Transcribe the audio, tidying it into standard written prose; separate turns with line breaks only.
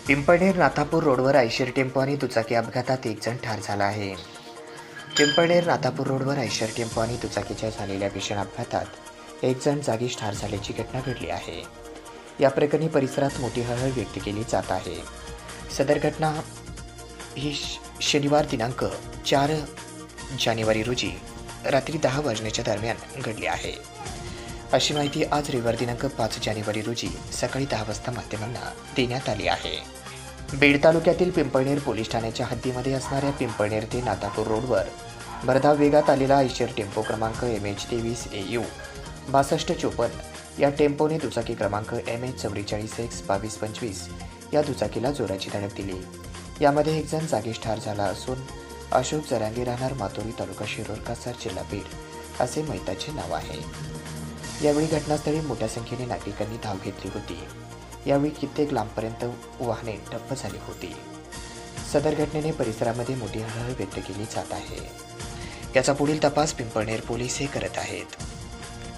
पिंपळनेर नाथापूर रोडवर Eicher tempo आणि दुचाकी अपघातात एक जण ठार झाला आहे. पिंपळनेर नाथापूर रोडवर आयशर टेम्पो आणि दुचाकीच्या झालेल्या भीषण अपघातात एक जण जागीच ठार झाल्याची घटना घडली आहे. या प्रकरणी परिसरात मोठी हळहळ व्यक्त केली जात आहे. सदर घटना ही शनिवार दिनांक 4 जानेवारी रोजी रात्री 10 वाजण्याच्या दरम्यान घडली आहे. अशी माहिती आज रविवार दिनांक 5 जानेवारी रोजी सकाळी 10 वाजता माध्यमांना देण्यात आली आहे. बीड तालुक्यातील पिंपळनेर पोलीस ठाण्याच्या हद्दीमध्ये असणाऱ्या पिंपळनेर ते नाथापूर रोडवर भरधाव वेगात आलेला आयशर टेम्पो क्रमांक MH23AU 6254 या टेम्पोने दुचाकी क्रमांक MH44X2225 या दुचाकीला जोराची धडक दिली. यामध्ये एक जण जागीच ठार झाला असून अशोक जरांगे राहणार मातोरी तालुका शिरोर कासार जिल्हा बीड असे मैताचे नाव आहे. यावेळी घटनास्थळी मोठ्या संख्येने नागरिकांनी धाव घेतली होती. यावेळी कित्येक लांबपर्यंत वाहने ठप्प झाली होती. सदर घटनेने परिसरामध्ये मोठी हळहळ व्यक्त केली जात आहे. याचा पुढील तपास पिंपळनेर पोलीस हे करत आहेत.